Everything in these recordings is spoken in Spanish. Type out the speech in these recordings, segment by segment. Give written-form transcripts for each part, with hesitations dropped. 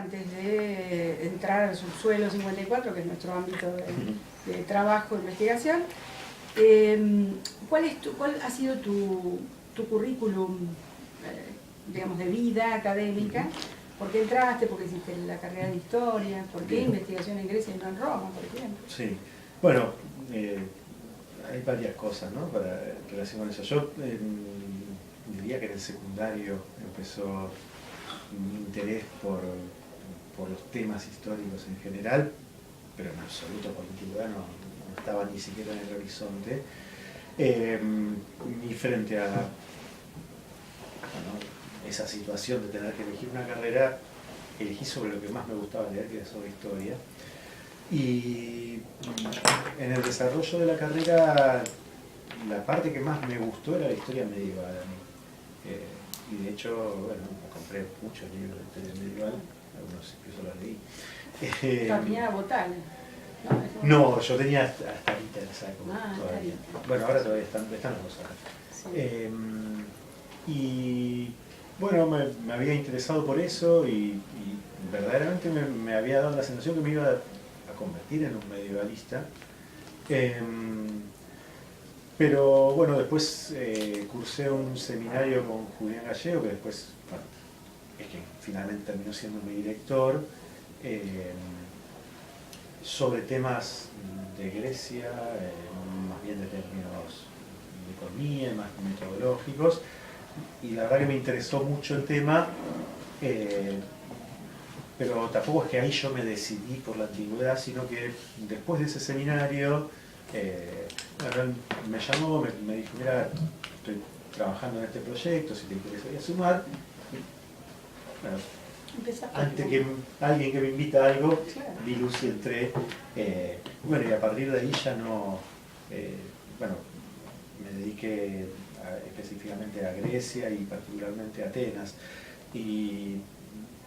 antes de entrar al subsuelo 54, que es nuestro ámbito de trabajo e investigación. ¿Cuál ha sido tu currículum, digamos, de vida académica? ¿Por qué entraste? ¿Por qué hiciste la carrera de historia? ¿Por qué investigación en Grecia y no en Roma, por ejemplo? Sí, bueno, hay varias cosas, ¿no?, para relación con eso. Yo diría que en el secundario empezó mi interés por los temas históricos en general, pero en absoluto por la antigüedad no estaba ni siquiera en el horizonte. Y frente a esa situación de tener que elegir una carrera, elegí sobre lo que más me gustaba leer, que era sobre historia. Y en el desarrollo de la carrera, la parte que más me gustó era la historia medieval a mí. Y de hecho, bueno, me compré muchos libros de historia medieval, algunos incluso los leí. Tenía Botán. No, yo tenía hasta Rita en esa época. Todavía. Bueno, ahora todavía están los dos acá. Sí. Y bueno, me había interesado por eso y verdaderamente me había dado la sensación que me iba a convertir en un medievalista. Pero bueno, después cursé un seminario con Julián Gallego, que después, bueno, es que finalmente terminó siendo mi director, sobre temas de Grecia, más bien de términos de economía, más metodológicos, y la verdad que me interesó mucho el tema, pero tampoco es que ahí yo me decidí por la antigüedad, sino que después de ese seminario, bueno, me llamó, me dijo, mira, estoy trabajando en este proyecto, si te interesaría sumar. Bueno, antes que alguien que me invita a algo, vi luz y entré. Bueno, y a partir de ahí ya no, bueno, me dediqué específicamente a Grecia y particularmente a Atenas. Y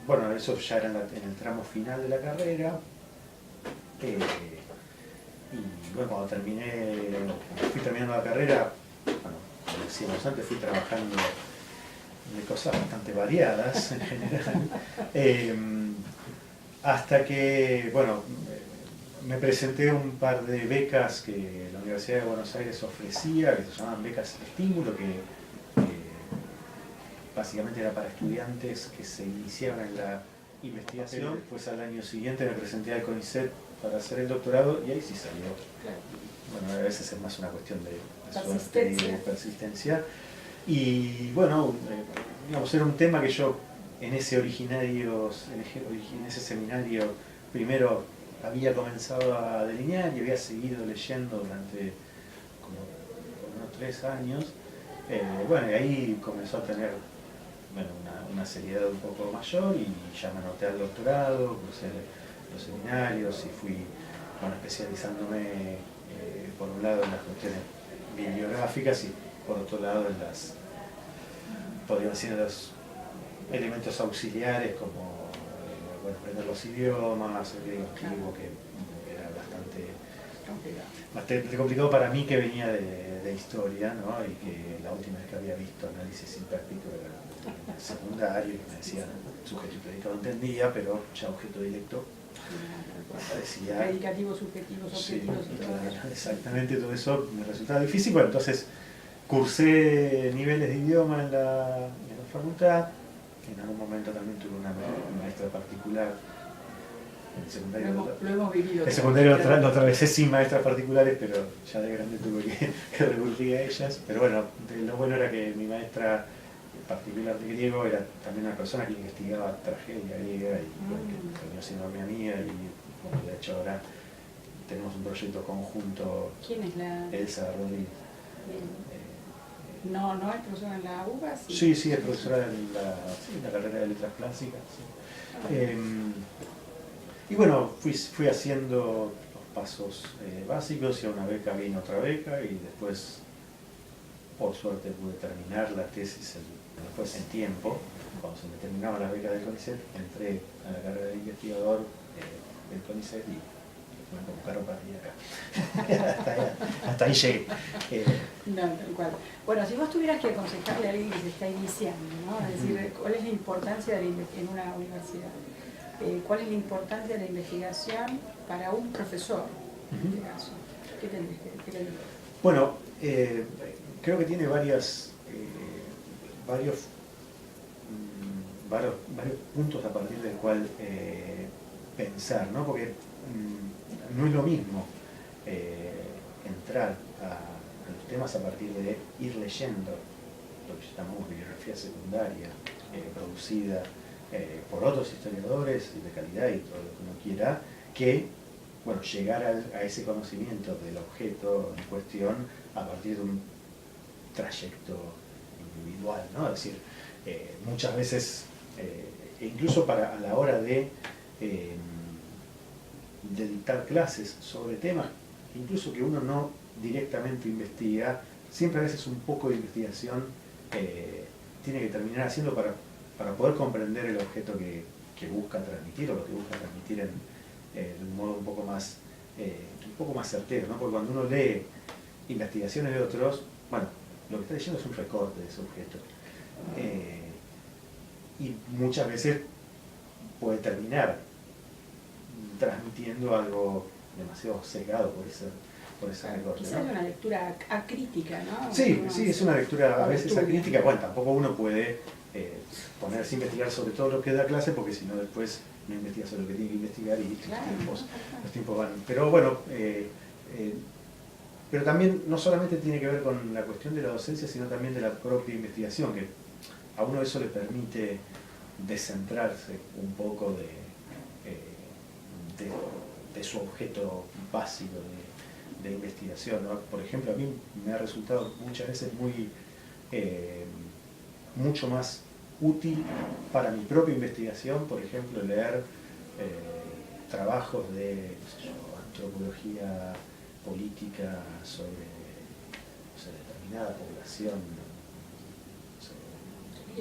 bueno, eso ya era en el tramo final de la carrera. Y bueno, cuando fui terminando la carrera, bueno, como decíamos antes, fui trabajando de cosas bastante variadas en general, hasta que, bueno, me presenté a un par de becas que la Universidad de Buenos Aires ofrecía, que se llamaban becas de estímulo, que básicamente era para estudiantes que se iniciaban en la investigación. Después al año siguiente me presenté al CONICET para hacer el doctorado y ahí sí salió. Bueno, a veces es más una cuestión de suerte y de persistencia. Y bueno, digamos, era un tema que yo en ese seminario primero había comenzado a delinear y había seguido leyendo durante como unos 3 años. Bueno, y ahí comenzó a tener, bueno, una seriedad un poco mayor y ya me anoté al doctorado, cursé los seminarios y fui, bueno, especializándome por un lado en las cuestiones bibliográficas y por otro lado en las, podrían ser los elementos auxiliares como bueno, aprender los idiomas, el griego antiguo, que era bastante complicado para mí, que venía de historia, ¿no? Y que la última vez que había visto análisis sintáctico era en el secundario, que me decían sujeto y predicado entendía, pero ya objeto directo parecía... Predicativos, subjetivos, objetivos, sí, claro, exactamente, todo eso me resultaba difícil. Bueno, entonces cursé niveles de idioma en la facultad. En algún momento también tuve una maestra particular. En el secundario lo hemos vivido. El secundario lo atravesé sin maestras particulares, pero ya de grande tuve que recurrir a ellas. Pero bueno, lo bueno era que mi maestra particular de griego era también una persona que investigaba tragedia griega y bueno, que terminó siendo mi amiga y bueno, de hecho ahora tenemos un proyecto conjunto. ¿Quién es la...? Elsa Rodríguez. No es profesora en la UBA. Sí, es profesora en la carrera de letras clásicas. Sí. Y bueno, fui haciendo los pasos básicos y a una beca vino otra beca y después, por suerte, pude terminar la tesis después en tiempo. Cuando se me terminaba la beca del CONICET, entré a la carrera de investigador del CONICET y me convocaron para ir acá. hasta ahí llegué. No, tal cual. Bueno, si vos tuvieras que aconsejarle a alguien que se está iniciando, ¿no? Es decir, ¿cuál es la importancia en una universidad? ¿cuál es la importancia de la investigación para un profesor, en este caso? ¿Qué tendrías que decir? Bueno, creo que tiene varios puntos a partir del cual pensar, ¿no? Porque no es lo mismo entrar a los temas a partir de ir leyendo lo que llamamos bibliografía secundaria, producida por otros historiadores de calidad y todo lo que uno quiera, que bueno, llegar a ese conocimiento del objeto en cuestión a partir de un trayecto individual, ¿no? Es decir, muchas veces, incluso a la hora de dictar clases sobre temas, incluso que uno no directamente investiga, siempre a veces un poco de investigación tiene que terminar haciendo para poder comprender el objeto que busca transmitir o lo que busca transmitir de un modo un poco más certero, ¿no? Porque cuando uno lee investigaciones de otros, bueno, lo que está leyendo es un recorte de ese objeto. Y muchas veces puede terminar transmitiendo algo demasiado sesgado por ese recorte, Quizás ¿no? es una lectura acrítica, ¿no? Sí, es una lectura a veces acrítica. Bueno, tampoco uno puede ponerse a investigar sobre todo lo que da clase, porque si no después no investiga sobre lo que tiene que investigar y claro, los tiempos van. Pero bueno, pero también no solamente tiene que ver con la cuestión de la docencia, sino también de la propia investigación, que a uno eso le permite descentrarse un poco de su objeto básico de investigación, ¿no? Por ejemplo, a mí me ha resultado muchas veces mucho más útil para mi propia investigación, por ejemplo, leer trabajos de, qué sé yo, antropología política sobre, no sé, determinada población, no sé,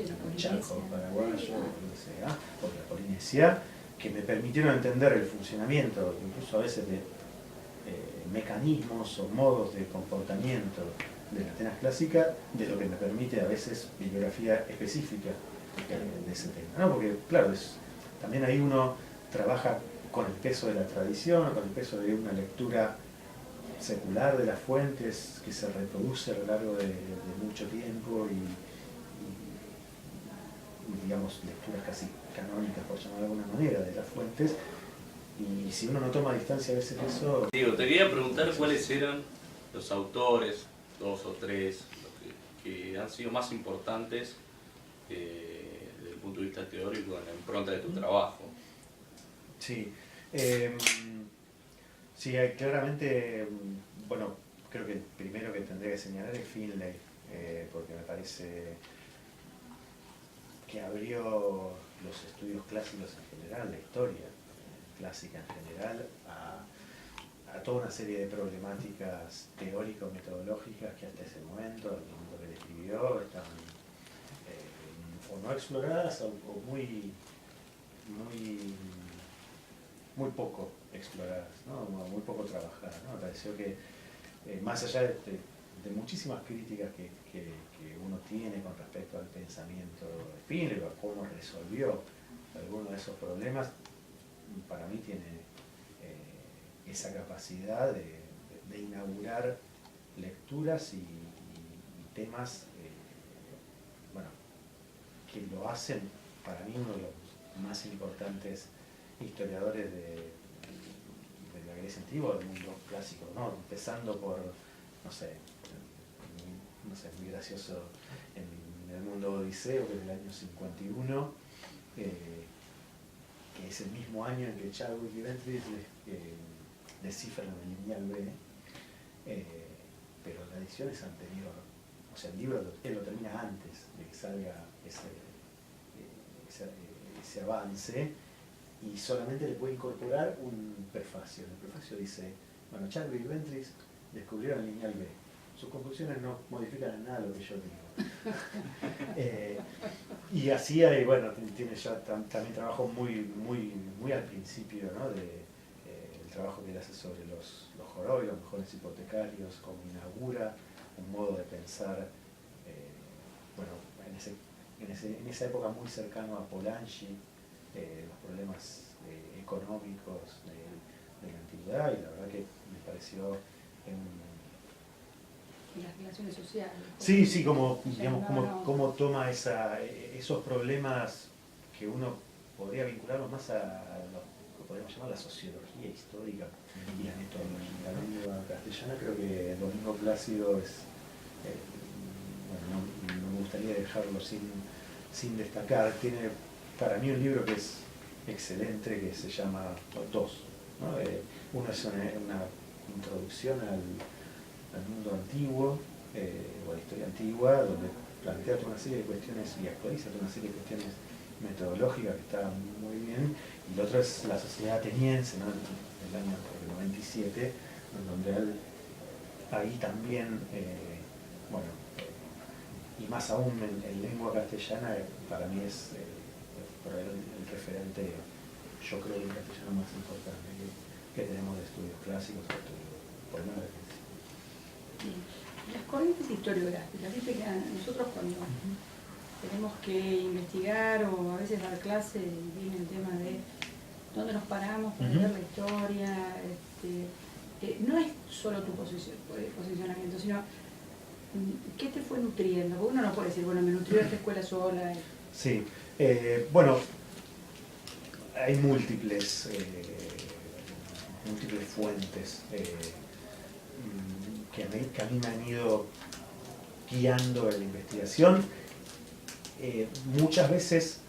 el Chaco paraguayo, o de la Polinesia, que me permitieron entender el funcionamiento, incluso a veces de mecanismos o modos de comportamiento de la Atenas clásica, de lo que me permite a veces bibliografía específica de ese tema, ¿no? Porque claro, también ahí uno trabaja con el peso de la tradición, con el peso de una lectura secular de las fuentes que se reproduce a lo largo de mucho tiempo y digamos lecturas casi canónicas, por llamar de alguna manera, de las fuentes. Y si uno no toma distancia a veces de eso... Digo, te quería preguntar cuáles eran los autores, 2 o 3, que han sido más importantes desde el punto de vista teórico en la impronta de tu trabajo. Sí, sí, claramente, bueno, creo que el primero que tendría que señalar es Finlay, porque me parece que abrió los estudios clásicos en general, la historia clásica en general, a toda una serie de problemáticas teórico-metodológicas que hasta ese momento, al momento que él escribió, estaban o no exploradas o muy poco exploradas, ¿no? Muy poco trabajadas, ¿no? Me pareció que más allá de muchísimas críticas que uno tiene con respecto al pensamiento de Finlay o a cómo resolvió algunos de esos problemas, para mí tiene esa capacidad de inaugurar lecturas y temas bueno, que lo hacen para mí uno de los más importantes historiadores de la Grecia antigua, del mundo clásico, ¿no? Empezando por, no sé, es muy gracioso en el mundo odiseo, que es del año 51, que es el mismo año en que Chadwick y Ventris descifran el lineal B, pero la edición es anterior, o sea, el libro él lo termina antes de que salga ese avance, y solamente le puede incorporar un prefacio. El prefacio dice, bueno, Chadwick y Ventris descubrieron el lineal B. Sus conclusiones no modifican en nada lo que yo digo. Y así hay, bueno, tiene ya también trabajo muy al principio, ¿no? El trabajo que él hace sobre los Joroi, los mejores hipotecarios, cómo inaugura un modo de pensar, bueno, en esa época muy cercano a Polanyi, los problemas económicos de la antigüedad, y la verdad que me pareció Y las relaciones sociales. sí, sí, como, O sea, digamos, no. cómo toma esos problemas que uno podría vincularlos más a lo que podríamos llamar la sociología histórica y la metodología. La lengua castellana, creo que Domingo Plácido es, bueno, no me gustaría dejarlo sin destacar. Tiene para mí un libro que es excelente, que se llama Dos, ¿no? Uno es una introducción al mundo antiguo, o a la historia antigua, donde plantea toda una serie de cuestiones y actualiza toda una serie de cuestiones metodológicas que está muy bien, y el otro es La sociedad ateniense, ¿no? Del año 97, en donde él ahí también, bueno, y más aún en lengua castellana, para mí es por ahí el referente, yo creo, en castellano más importante que tenemos de estudios clásicos, por lo menos. Las corrientes historiográficas, viste que nosotros cuando tenemos que investigar o a veces dar clase, viene el tema de dónde nos paramos para ver la historia, no es solo tu posicionamiento, sino qué te fue nutriendo, porque uno no puede decir, bueno, me nutrió esta escuela sola. Sí, bueno, hay múltiples fuentes que a mí me han ido guiando en la investigación. Muchas veces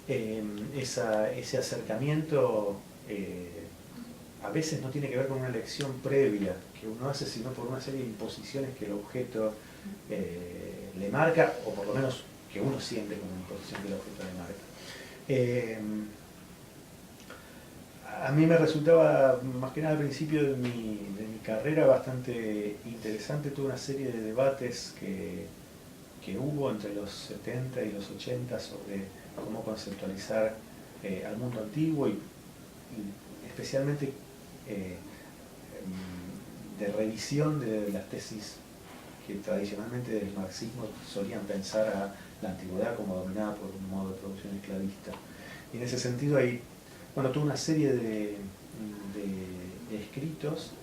ese acercamiento a veces no tiene que ver con una lección previa que uno hace, sino por una serie de imposiciones que el objeto le marca, o por lo menos que uno siente como una imposición que el objeto le marca. A mí me resultaba, más que nada al principio de mi carrera, bastante interesante toda una serie de debates que hubo entre los 70 y los 80 sobre cómo conceptualizar al mundo antiguo y especialmente de revisión de las tesis que tradicionalmente del marxismo solían pensar a la antigüedad como dominada por un modo de producción esclavista. Y en ese sentido hay, bueno, toda una serie de escritos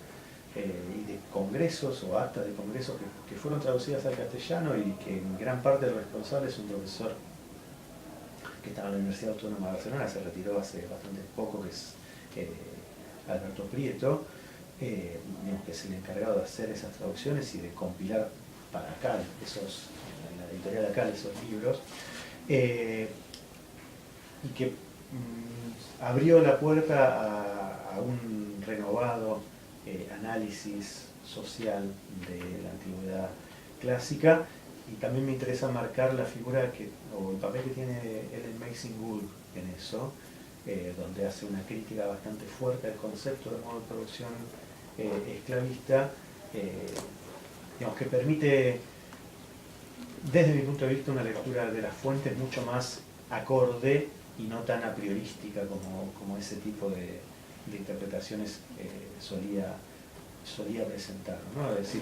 y de congresos o actas de congresos que fueron traducidas al castellano, y que en gran parte el responsable es un profesor que estaba en la Universidad Autónoma de Barcelona, se retiró hace bastante poco, que es Alberto Prieto, digamos, que es el encargado de hacer esas traducciones y de compilar para ACAL, en la editorial ACAL, esos libros, y que abrió la puerta a un renovado análisis social de la antigüedad clásica. Y también me interesa marcar la figura o el papel que tiene Ellen Meigsing-Gould en eso, donde hace una crítica bastante fuerte al concepto de modo de producción esclavista, digamos, que permite, desde mi punto de vista, una lectura de las fuentes mucho más acorde y no tan a priorística como ese tipo de interpretaciones solía presentar, ¿no? Es decir,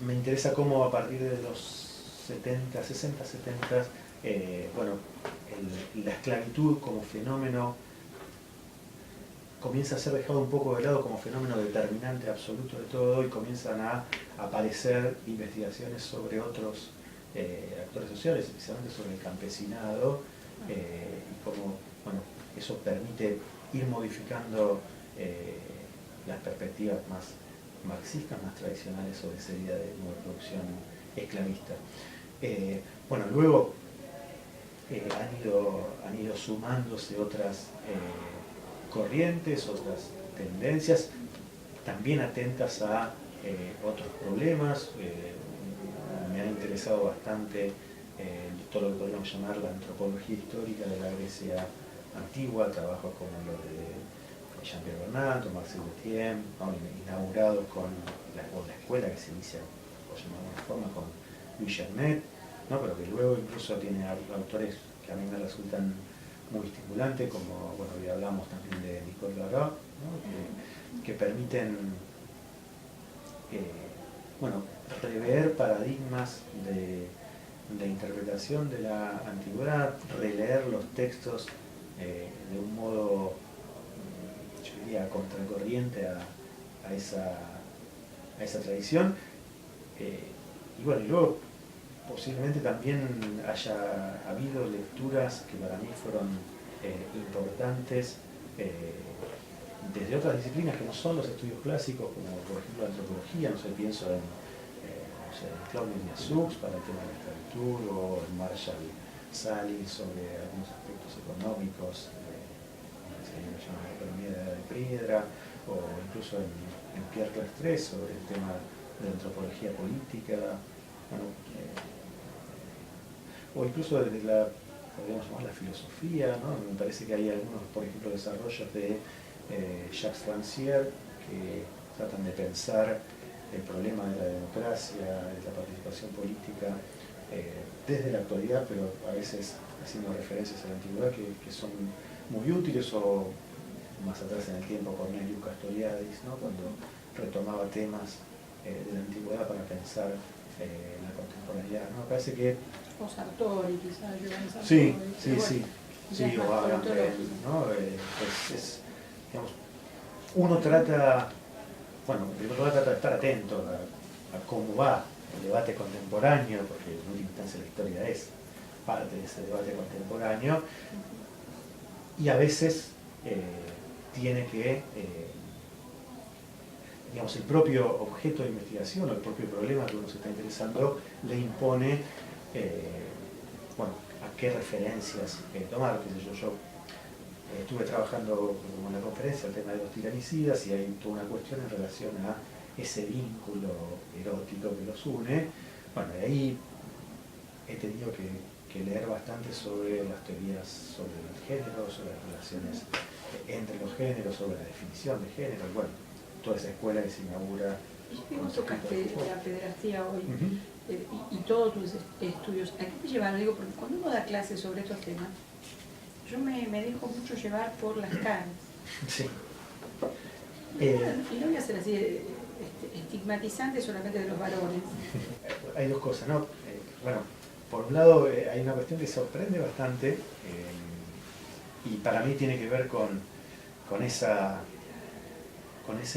me interesa cómo a partir de los 60, 70, bueno, la esclavitud como fenómeno comienza a ser dejado un poco de lado como fenómeno determinante absoluto de todo, y comienzan a aparecer investigaciones sobre otros actores sociales, especialmente sobre el campesinado, y cómo, bueno, eso permite ir modificando las perspectivas más marxistas, más tradicionales sobre esa idea de nueva producción esclavista. Bueno, luego han ido sumándose otras corrientes, otras tendencias, también atentas a otros problemas. Me ha interesado bastante todo lo que podríamos llamar la antropología histórica de la Grecia antigua, trabajo como los de Jean-Pierre Bernat, Marcel Etienne, inaugurados con la escuela que se inicia, por llamarlo de alguna forma, con Louis Gernet, ¿no? Pero que luego incluso tiene autores que a mí me resultan muy estimulantes, como, bueno, hoy hablamos también de Nicole Garat, ¿no? que permiten bueno, rever paradigmas la interpretación de la antigüedad, releer los textos de un modo, yo diría, contracorriente a esa tradición. Y bueno, y luego posiblemente también haya habido lecturas que para mí fueron importantes desde otras disciplinas que no son los estudios clásicos, como por ejemplo la antropología. No sé, pienso en Claude Lévi-Strauss para el tema de la esclavitud, o en Marshall Sahlins sobre algunos aspectos económicos se llama la economía de la edad de piedra, o incluso en Pierre Clastres sobre el tema de la antropología política, bueno, o incluso desde podríamos llamar la filosofía, ¿no? Me parece que hay algunos, por ejemplo, desarrollos de Jacques Rancière que tratan de pensar el problema de la democracia, de la participación política desde la actualidad, pero a veces haciendo referencias a la antigüedad que son muy útiles, o más atrás en el tiempo Cornelius Castoriadis, ¿no? Cuando retomaba temas de la antigüedad para pensar la contemporaneidad, ¿no? Me parece que... O Sartori, quizás, Giovanni Sartori. Sí, bueno, o Agamben, ¿no? Pues digamos, uno trata de estar atento a cómo va el debate contemporáneo, porque en última instancia la historia es parte de ese debate contemporáneo, y a veces tiene que, digamos, el propio objeto de investigación o el propio problema que uno se está interesando le impone, a qué referencias tomar. Yo estuve trabajando en una conferencia el tema de los tiranicidas, y hay toda una cuestión en relación a ese vínculo erótico que los une. Bueno, y ahí he tenido que leer bastante sobre las teorías sobre el género, sobre las relaciones entre los géneros, sobre la definición de género, y bueno, toda esa escuela que se inaugura. Vos tocaste la pederastía hoy, y todos tus estudios. ¿A qué te llevan? Digo, porque cuando uno da clases sobre estos temas, yo me dejo mucho llevar por las caras. Sí. Y no voy a ser así estigmatizante solamente de los varones. Hay dos cosas, ¿no? Bueno, por un lado hay una cuestión que sorprende bastante, y para mí tiene que ver con ese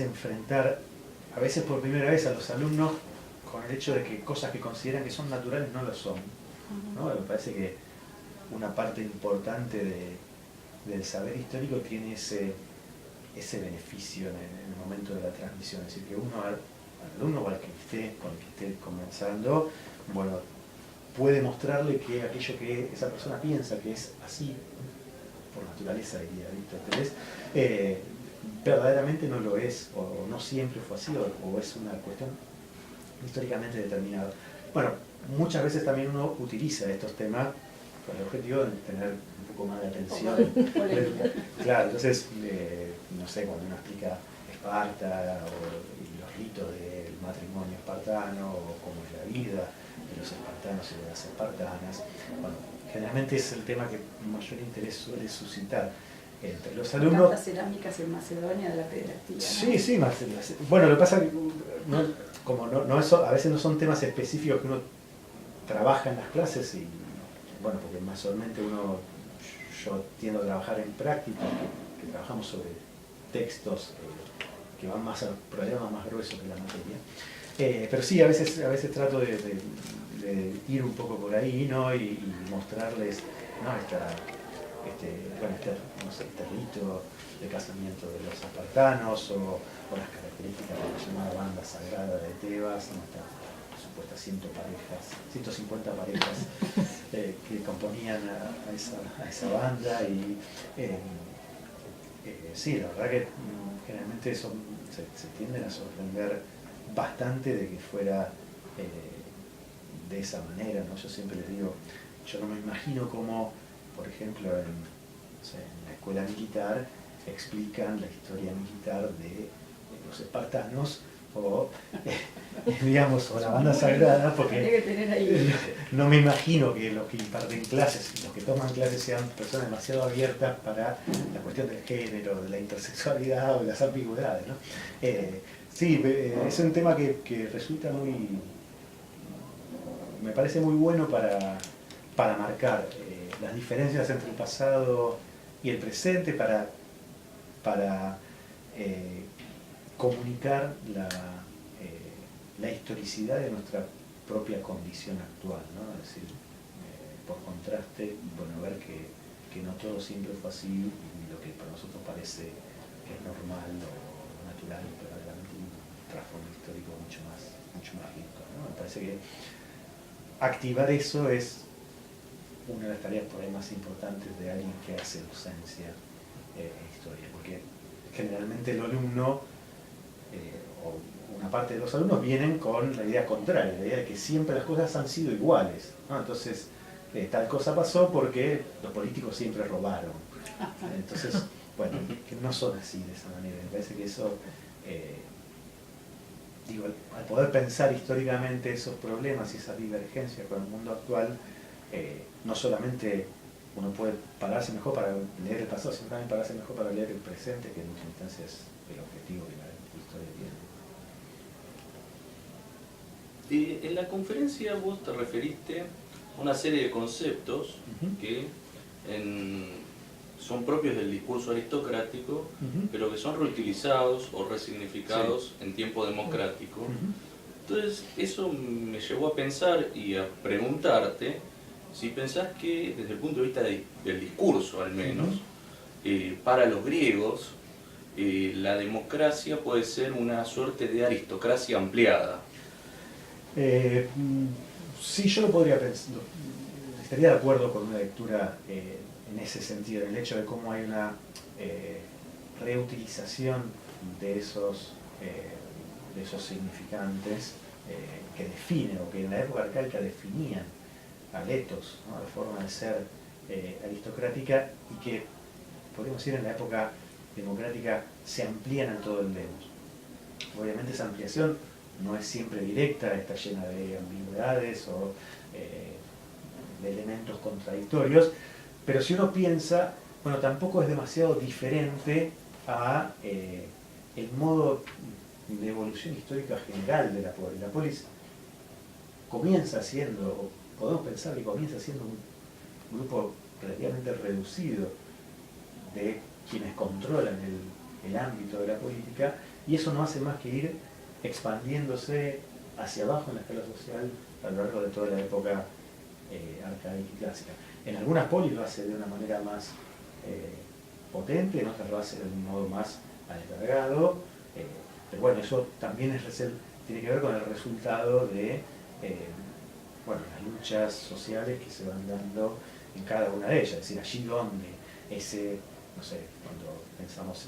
enfrentar, a veces por primera vez, a los alumnos con el hecho de que cosas que consideran que son naturales no lo son, ¿no? Me parece que una parte importante del saber histórico tiene ese beneficio en el momento de la transmisión, es decir, que uno al alumno o al que con el que esté comenzando, bueno, puede mostrarle que aquello que esa persona piensa que es así, por naturaleza, diría Aristóteles, verdaderamente no lo es, o no siempre fue así, o es una cuestión históricamente determinada. Bueno, muchas veces también uno utiliza estos temas con el objetivo de tener un poco más de atención. Claro, entonces, no sé, cuando uno explica Esparta y los ritos del matrimonio espartano, o cómo es la vida de los espartanos y de las espartanas, bueno, generalmente es el tema que mayor interés suele suscitar entre los alumnos. Tantas cerámicas en Macedonia de la pederastía, ¿no? Sí, bueno, lo que pasa es que a veces no son temas específicos que uno trabaja en las clases, y bueno, porque más solamente yo tiendo a trabajar en práctica, que trabajamos sobre textos que van más a problemas más gruesos que la materia. Pero sí, a veces trato de ir un poco por ahí, ¿no? Y mostrarles, ¿no? Este rito de casamiento de los espartanos, o las características de la llamada banda sagrada de Tebas, ¿no? Estas supuestas 150 parejas que componían a esa banda, y sí, la verdad que generalmente se tienden a sorprender bastante de que fuera de esa manera, ¿no? Yo siempre les digo, yo no me imagino cómo, por ejemplo, en la escuela militar explican la historia militar de los espartanos, o digamos, o la banda sagrada, porque no me imagino que los que imparten clases, los que toman clases, sean personas demasiado abiertas para la cuestión del género, de la intersexualidad o de las ambigüedades, ¿no? Sí, es un tema que resulta muy me parece muy bueno para marcar las diferencias entre el pasado y el presente, para comunicar la historicidad de nuestra propia condición actual, ¿no? Es decir, por contraste, bueno, ver que no todo siempre fue así y lo que para nosotros parece que es normal o natural, pero realmente un trasfondo histórico mucho más rico, ¿no? Me parece que activar eso es una de las tareas por ahí más importantes de alguien que hace docencia en historia, porque generalmente el alumno o una parte de los alumnos vienen con la idea contraria, la idea de que siempre las cosas han sido iguales, ¿no? Entonces, tal cosa pasó porque los políticos siempre robaron. Entonces, bueno, que no son así de esa manera. Me parece que eso, digo, al poder pensar históricamente esos problemas y esas divergencias con el mundo actual, no solamente uno puede pararse mejor para leer el pasado, sino también pararse mejor para leer el presente, que en muchas instancias es el objetivo que la historia tiene. En la conferencia vos te referiste a una serie de conceptos que son propios del discurso aristocrático, pero que son reutilizados o resignificados en tiempo democrático. Entonces eso me llevó a pensar y a preguntarte si pensás que desde el punto de vista del discurso al menos, para los griegos la democracia puede ser una suerte de aristocracia ampliada. Sí, yo lo podría pensar, estaría de acuerdo con una lectura en ese sentido, en el hecho de cómo hay una reutilización de esos significantes que definen, o que en la época arcaica definían al etos, ¿no? La forma de ser aristocrática, y que, podríamos decir, en la época democrática se amplían en todo el demos. Obviamente esa ampliación no es siempre directa, está llena de ambigüedades o de elementos contradictorios, pero si uno piensa, bueno, tampoco es demasiado diferente a el modo de evolución histórica general de la polis. La polis comienza siendo, podemos pensar que comienza siendo un grupo relativamente reducido de quienes controlan el ámbito de la política, y eso no hace más que ir expandiéndose hacia abajo en la escala social a lo largo de toda la época arcaica y clásica. En algunas polis lo hace de una manera más potente, en otras lo hace de un modo más alargado, pero bueno, eso también tiene que ver con el resultado de bueno, las luchas sociales que se van dando en cada una de ellas, es decir, allí donde no sé, cuando pensamos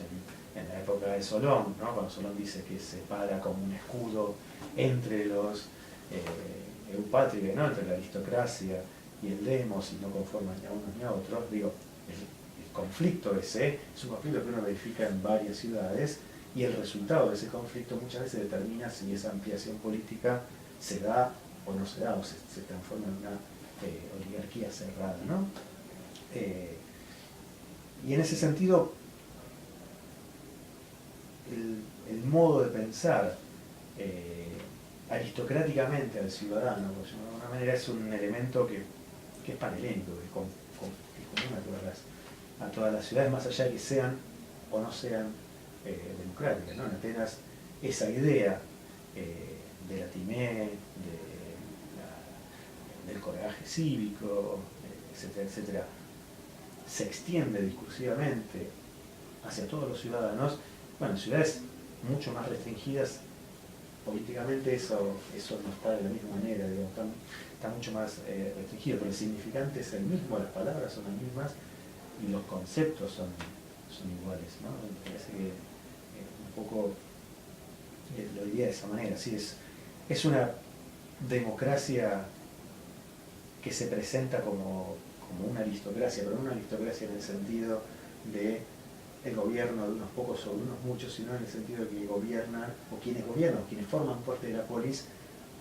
en la época de Solón, ¿no? Cuando Solón dice que se para como un escudo entre los eupátrides, ¿no? Entre la aristocracia y el demos, y no conforman ni a unos ni a otros, digo, el conflicto ese es un conflicto que uno verifica en varias ciudades, y el resultado de ese conflicto muchas veces determina si esa ampliación política se da o no se da, o se transforma en una oligarquía cerrada, ¿no? Y en ese sentido, el modo de pensar aristocráticamente al ciudadano, por llamarlo de alguna manera, es un elemento que es panhelénico, que es común a todas las ciudades, más allá de que sean o no sean democráticas, ¿no? En Atenas, esa idea de la timé, del coraje cívico, etcétera, etcétera, se extiende discursivamente hacia todos los ciudadanos. Bueno, en ciudades mucho más restringidas políticamente eso no está de la misma manera, digamos, está mucho más restringido, pero el significante es el mismo, las palabras son las mismas y los conceptos son iguales, ¿no? Me parece que un poco lo diría de esa manera, sí, es una democracia que se presenta como una aristocracia, pero no una aristocracia en el sentido de el gobierno de unos pocos sobre unos muchos, sino en el sentido de que gobiernan, o quienes gobiernan, quienes forman parte de la polis,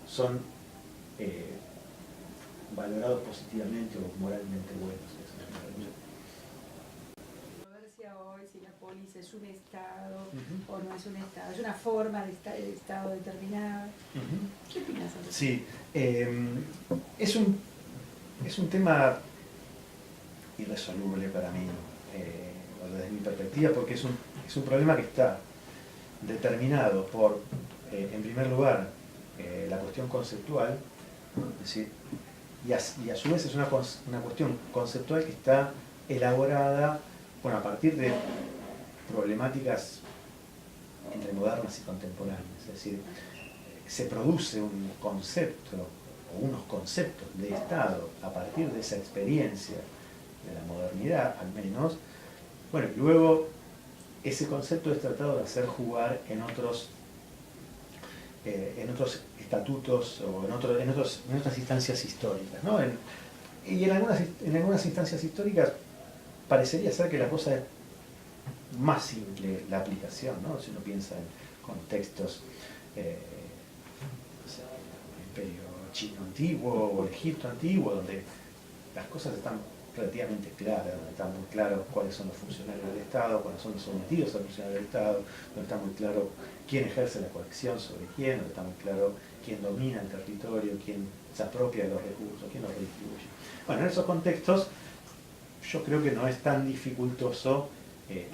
son valorados positivamente o moralmente buenos. La controversia hoy si la polis es un Estado o no es un Estado, es una forma de Estado determinada. ¿Qué opinas sobre eso? Sí, es un tema irresoluble para mí, desde mi perspectiva, porque es un problema que está determinado por, en primer lugar, la cuestión conceptual, es decir, y a su vez es una cuestión conceptual que está elaborada, bueno, a partir de problemáticas entre modernas y contemporáneas. Es decir, se produce un concepto o unos conceptos de Estado a partir de esa experiencia de la modernidad, al menos. Bueno, y luego ese concepto es tratado de hacer jugar en otros estatutos o en otras instancias históricas, ¿no? Y en algunas instancias históricas parecería ser que la cosa es más simple, la aplicación, ¿no? Si uno piensa en contextos, o sea, el Imperio Chino antiguo o el Egipto antiguo, donde las cosas están relativamente claras, donde están muy claros cuáles son los funcionarios del Estado, cuáles son los sometidos al funcionario del Estado, donde está muy claro quién ejerce la coacción sobre quién, donde está muy claro quién domina el territorio, quién se apropia de los recursos, quién los redistribuye. Bueno, en esos contextos yo creo que no es tan dificultoso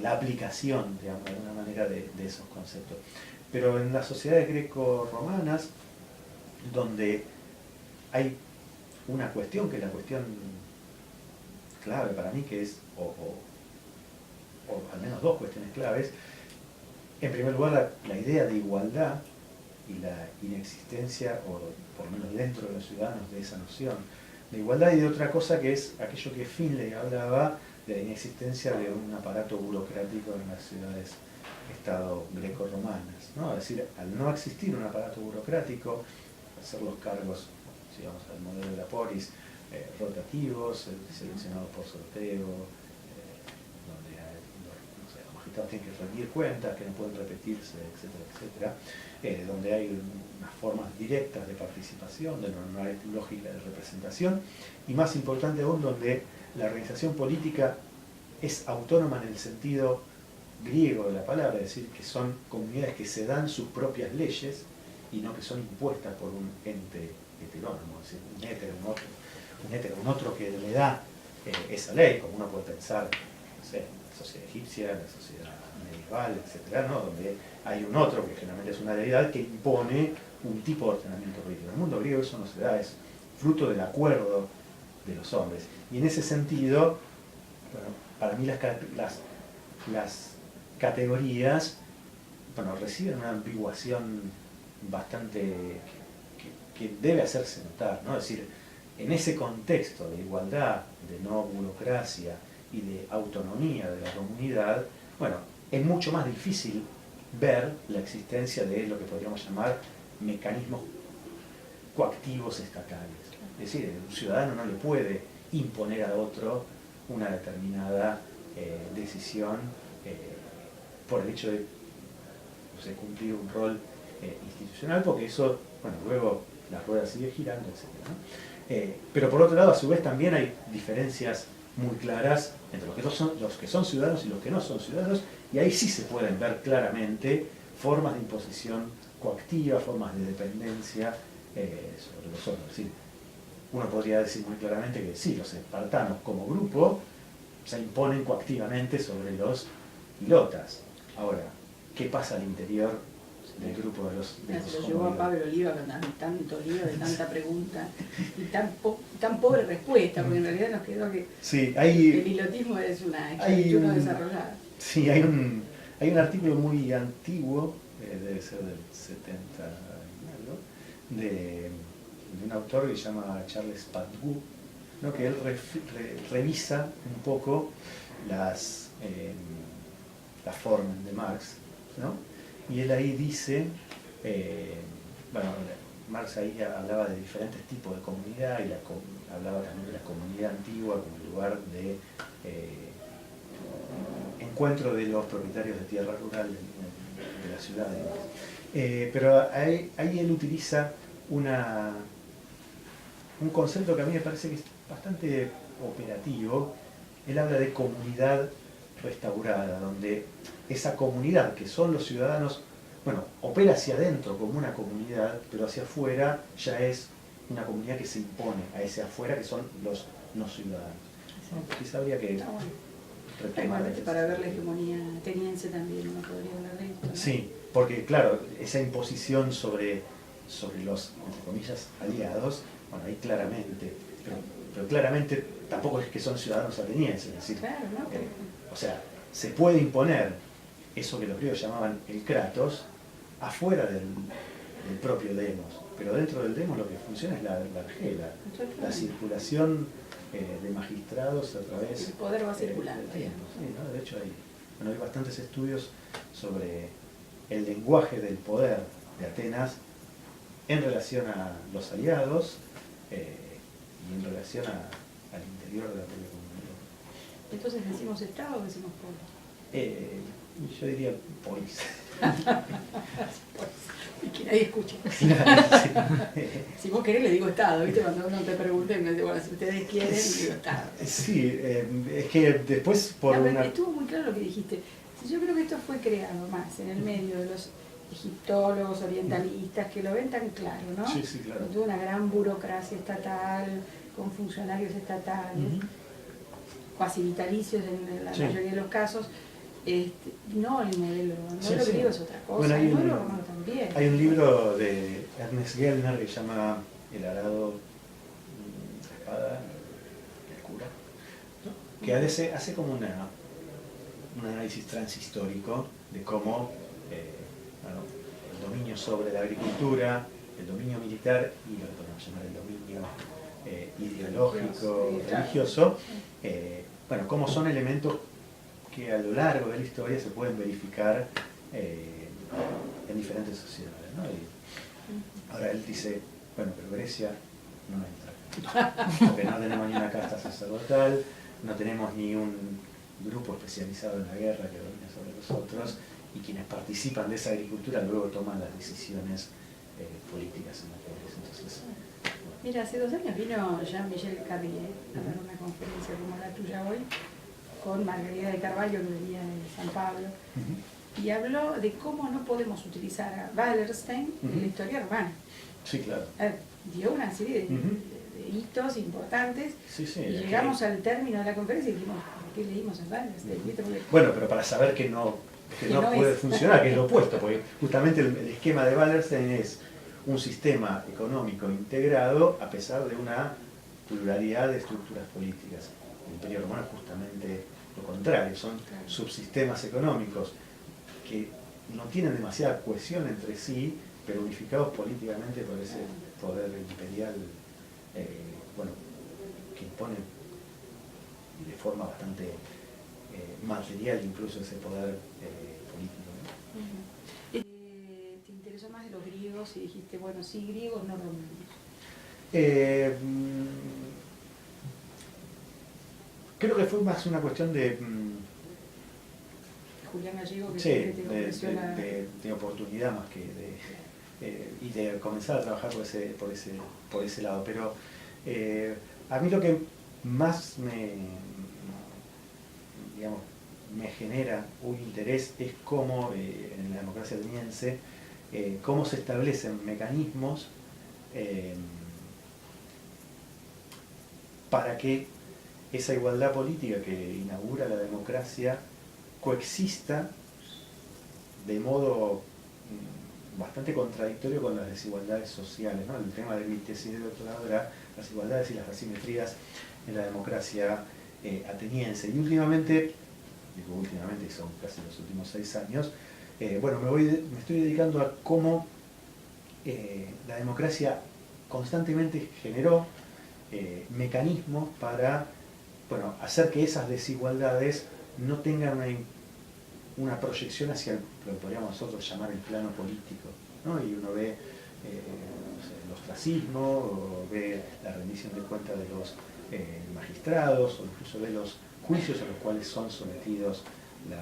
la aplicación, digamos, de alguna manera de esos conceptos. Pero en las sociedades greco-romanas, donde hay una cuestión que es la cuestión clave para mí, que es, o al menos dos cuestiones claves. En primer lugar, la idea de igualdad y la inexistencia, o por lo menos dentro de los ciudadanos, de esa noción de igualdad, y de otra cosa que es aquello que Finlay hablaba de la inexistencia de un aparato burocrático en las ciudades-estado greco-romanas, ¿no? Es decir, al no existir un aparato burocrático, hacer los cargos, digamos, al modelo de la polis, rotativos, seleccionados por sorteo, donde los magistrados tienen que rendir cuentas, que no pueden repetirse, etcétera, etcétera, donde hay unas formas directas de participación, donde no hay lógica de representación, y más importante aún, donde la organización política es autónoma en el sentido griego de la palabra, es decir, que son comunidades que se dan sus propias leyes y no que son impuestas por un ente heterónomo, es decir, un otro que le da esa ley, como uno puede pensar, no sé, la sociedad egipcia, la sociedad medieval, etcétera, ¿no? Donde hay un otro que generalmente es una deidad que impone un tipo de ordenamiento político. En el mundo griego eso no se da, es fruto del acuerdo de los hombres. Y en ese sentido, bueno, para mí las categorías, bueno, reciben una ambiguación bastante que debe hacerse notar, ¿no? Es decir, en ese contexto de igualdad, de no burocracia y de autonomía de la comunidad, bueno, es mucho más difícil ver la existencia de lo que podríamos llamar mecanismos coactivos estatales. Es decir, un ciudadano no le puede imponer a otro una determinada decisión por el hecho de, no sé, cumplir un rol institucional, porque eso, bueno, luego la rueda sigue girando, etc., ¿no? Pero por otro lado, a su vez, también hay diferencias muy claras entre los que son ciudadanos y los que no son ciudadanos, y ahí sí se pueden ver claramente formas de imposición coactiva, formas de dependencia sobre los otros. Es decir, uno podría decir muy claramente que sí, los espartanos como grupo se imponen coactivamente sobre los ilotas. Ahora, ¿qué pasa al interior del grupo de los se lo llevó a Pablo Oliva con tanto lío, de tanta pregunta y tan pobre respuesta, porque en realidad nos quedó que sí, el hilotismo es una esclavitud no desarrollada. Sí, hay un artículo muy antiguo, debe ser del 70 y algo, de un autor que se llama Charles Patgou, ¿no? Que él revisa un poco las formas de Marx, ¿no? Y él ahí dice, bueno, Marx ahí hablaba de diferentes tipos de comunidad y hablaba también de la comunidad antigua como lugar de encuentro de los propietarios de tierra rural de la ciudad. Pero ahí él utiliza un concepto que a mí me parece que es bastante operativo. Él habla de comunidad restaurada, donde esa comunidad que son los ciudadanos, bueno, opera hacia adentro como una comunidad, pero hacia afuera ya es una comunidad que se impone a ese afuera que son los no ciudadanos. ¿No? Quizá habría que retomar. Igualmente para ver la hegemonía ateniense también uno podría hablar de esto, ¿no? Sí, porque claro, esa imposición sobre los, entre comillas, aliados, bueno, ahí claramente, pero claramente tampoco es que son ciudadanos atenienses, es decir, Claro, ¿no? o sea, se puede imponer eso que los griegos llamaban el kratos afuera del propio demos, pero dentro del demos lo que funciona es la argela, la circulación de magistrados a través... El poder va circulando. Sí, ¿no? De hecho hay bastantes estudios sobre el lenguaje del poder de Atenas en relación a los aliados y en relación al interior de la propia comunidad. Entonces, ¿decimos Estado o decimos pueblo? Yo diría polis. Y que nadie escuche. Si vos querés le digo Estado, ¿viste? Cuando uno te pregunta, me dice, bueno, si ustedes quieren, le digo Estado. Sí, es que después por no, una... Estuvo muy claro lo que dijiste. Yo creo que esto fue creado más en el medio de los egiptólogos, orientalistas, que lo ven tan claro, ¿no? Sí, sí, claro. Tuvo una gran burocracia estatal, con funcionarios estatales, cuasi vitalicios en la mayoría de los casos. No el modelo griego es otra cosa, bueno, el modelo romano también. Hay un libro de Ernest Gellner que se llama El arado, la espada, el cura, ¿no? Que hace como un análisis transhistórico de cómo el dominio sobre la agricultura, el dominio militar y lo que podemos llamar el dominio ideológico, religioso, bueno, cómo son elementos que a lo largo de la historia se pueden verificar en diferentes sociedades, ¿no? Y ahora él dice, bueno, pero Grecia no entra, porque no tenemos ni una casta sacerdotal, no tenemos ni un grupo especializado en la guerra que domina sobre los otros, y quienes participan de esa agricultura luego toman las decisiones políticas en materias. Entonces, bueno. Mira, hace 2 años vino Jean-Michel Carrier a dar una conferencia como la tuya hoy, con Margarida de Carvalho, que venía de San Pablo, y habló de cómo no podemos utilizar a Wallerstein en la historia romana. Sí, claro. Dio una serie de hitos importantes, sí, y llegamos al término de la conferencia y dijimos, ¿por qué leímos a Wallerstein? Bueno, pero para saber que no puede funcionar, que es lo opuesto, porque justamente el esquema de Wallerstein es un sistema económico integrado a pesar de una pluralidad de estructuras políticas. El Imperio Romano es justamente lo contrario, son subsistemas económicos que no tienen demasiada cohesión entre sí, pero unificados políticamente por ese poder imperial, bueno, que impone de forma bastante material incluso ese poder político, ¿no? ¿Te interesó más de los griegos y dijiste, bueno, sí, griegos, no romanos? Creo que fue más una cuestión de... Julián Gallego, que sí, te ofreció de oportunidad más que y de comenzar a trabajar por ese lado. Pero a mí lo que más me genera un interés es cómo en la democracia ateniense, cómo se establecen mecanismos para que esa igualdad política que inaugura la democracia coexista de modo bastante contradictorio con las desigualdades sociales, ¿no? El tema de mi tesis de doctorado era las igualdades y las asimetrías en la democracia ateniense. Y últimamente, son casi los últimos 6 años, bueno, me estoy dedicando a cómo la democracia constantemente generó mecanismos para, bueno, hacer que esas desigualdades no tengan una proyección hacia lo que podríamos nosotros llamar el plano político, ¿no? Y uno ve el ostracismo, o ve la rendición de cuentas de los magistrados, o incluso ve los juicios a los cuales son sometidos los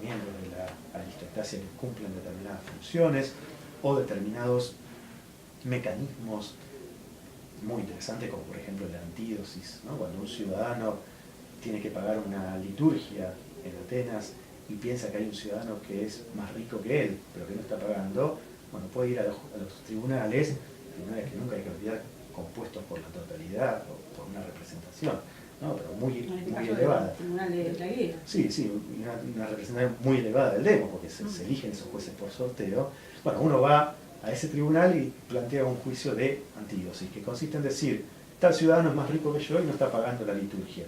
miembros de la aristocracia que cumplen determinadas funciones, o determinados mecanismos muy interesantes, como por ejemplo la antídosis, ¿no? Cuando un ciudadano tiene que pagar una liturgia en Atenas y piensa que hay un ciudadano que es más rico que él, pero que no está pagando, bueno, puede ir a los tribunales que nunca hay que olvidar, compuestos por la totalidad o por una representación, ¿no? Pero muy elevada. El tribunal de la guía. Sí, una representación muy elevada del demo, porque se eligen esos jueces por sorteo. Bueno, uno va a ese tribunal y plantea un juicio de antídosis, que consiste en decir, tal ciudadano es más rico que yo y no está pagando la liturgia.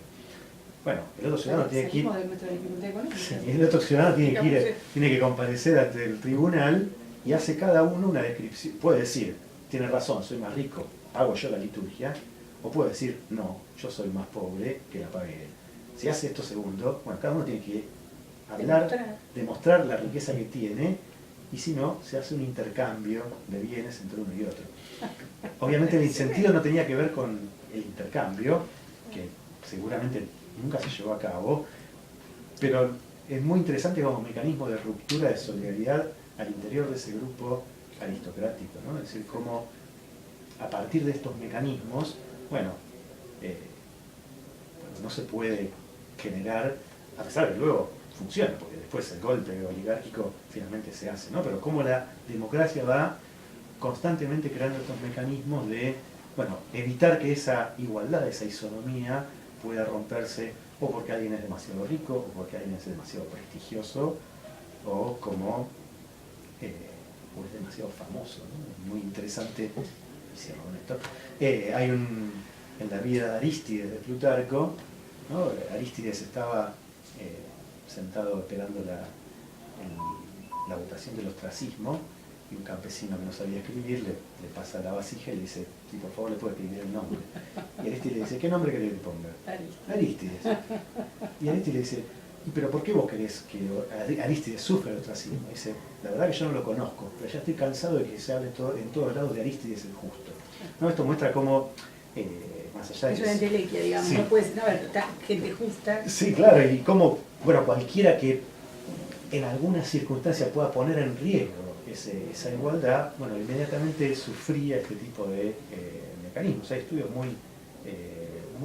Bueno, el otro ciudadano tiene que ir, el otro ciudadano tiene que comparecer ante el tribunal y hace cada uno una descripción. Puede decir, tiene razón, soy más rico, pago yo la liturgia, o puede decir, no, yo soy más pobre, que la pague él. Si hace esto segundo, bueno, cada uno tiene que hablar, demostrar la riqueza que tiene, y si no, se hace un intercambio de bienes entre uno y otro. Obviamente el incentivo no tenía que ver con el intercambio, que seguramente nunca se llevó a cabo, pero es muy interesante como mecanismo de ruptura de solidaridad al interior de ese grupo aristocrático, ¿no? Es decir, cómo a partir de estos mecanismos, bueno, no se puede generar, a pesar de que luego funciona, porque después el golpe oligárquico finalmente se hace, ¿no? Pero cómo la democracia va constantemente creando estos mecanismos de, bueno, evitar que esa igualdad, esa isonomía pueda romperse o porque alguien es demasiado rico, o porque alguien es demasiado prestigioso, o como o es demasiado famoso, ¿no? Muy interesante, y cierro con esto. Hay en la vida de Arístides de Plutarco, ¿no? Arístides estaba sentado esperando la votación del ostracismo, y un campesino que no sabía escribir le pasa la vasija y le dice, si por favor le puede escribir el nombre. Y Arístides le dice, ¿qué nombre querés que le ponga? Arístides. Y Arístides le dice, pero ¿por qué vos querés que Arístides sufra el ostracismo? Y dice, la verdad que yo no lo conozco, pero ya estoy cansado de que se hable en todos lados de Arístides el justo. ¿No? Esto muestra cómo, más allá de... Es una entelequia, digamos, sí. No puede no haber gente justa. Sí, claro, y cómo, bueno, cualquiera que en alguna circunstancia pueda poner en riesgo esa igualdad, bueno, inmediatamente sufría este tipo de mecanismos. Hay estudios muy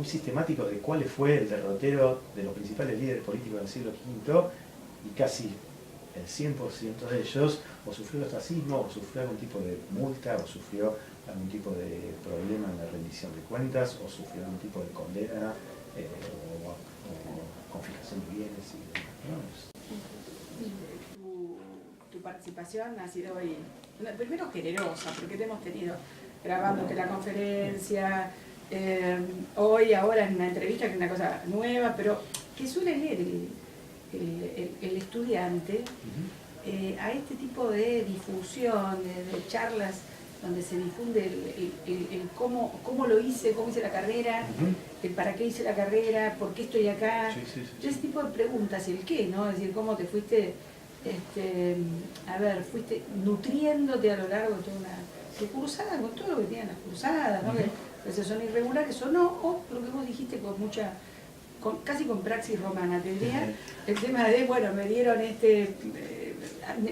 sistemáticos de cuál fue el derrotero de los principales líderes políticos del siglo V, y casi el 100% de ellos o sufrió el ostracismo, o sufrió algún tipo de multa, o sufrió algún tipo de problema en la rendición de cuentas, o sufrió algún tipo de condena o confiscación de bienes y demás, ¿no? Tu participación ha sido hoy, primero generosa, porque te hemos tenido grabándote la conferencia, hoy, ahora en una entrevista, que es una cosa nueva, pero que suele leer el estudiante a este tipo de difusión, de charlas donde se difunde el cómo lo hice, cómo hice la carrera, el para qué hice la carrera, por qué estoy acá, ese tipo de preguntas, y el qué, ¿no? Es decir, cómo te fuiste, fuiste nutriéndote a lo largo de toda una cursada, con todo lo que tienen las cursadas, ¿no? Que a veces son irregulares o no, o lo que vos dijiste casi con praxis romana, te diría, el tema de, bueno, me dieron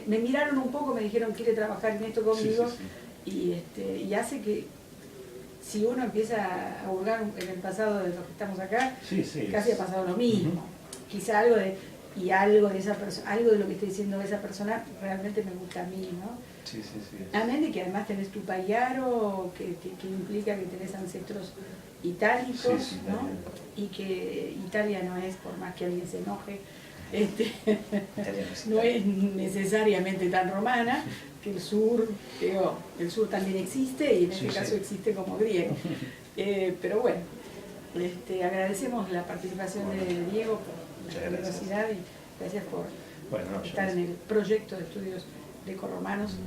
me miraron un poco, me dijeron, quiere trabajar en esto conmigo, y hace que, si uno empieza a hurgar en el pasado de los que estamos acá, casi ha pasado lo mismo. Quizá algo de esa persona, algo de lo que está diciendo esa persona realmente me gusta a mí, ¿no? Amén de que además tenés tu payaro, que implica que tenés ancestros itálicos, ¿no? Y que Italia no es, por más que alguien se enoje, no es necesariamente tan romana, que el sur también existe, y en este caso existe como griego. Pero bueno, agradecemos la participación de Diego por la generosidad, y gracias por estar en el proyecto de estudios grecorromanos.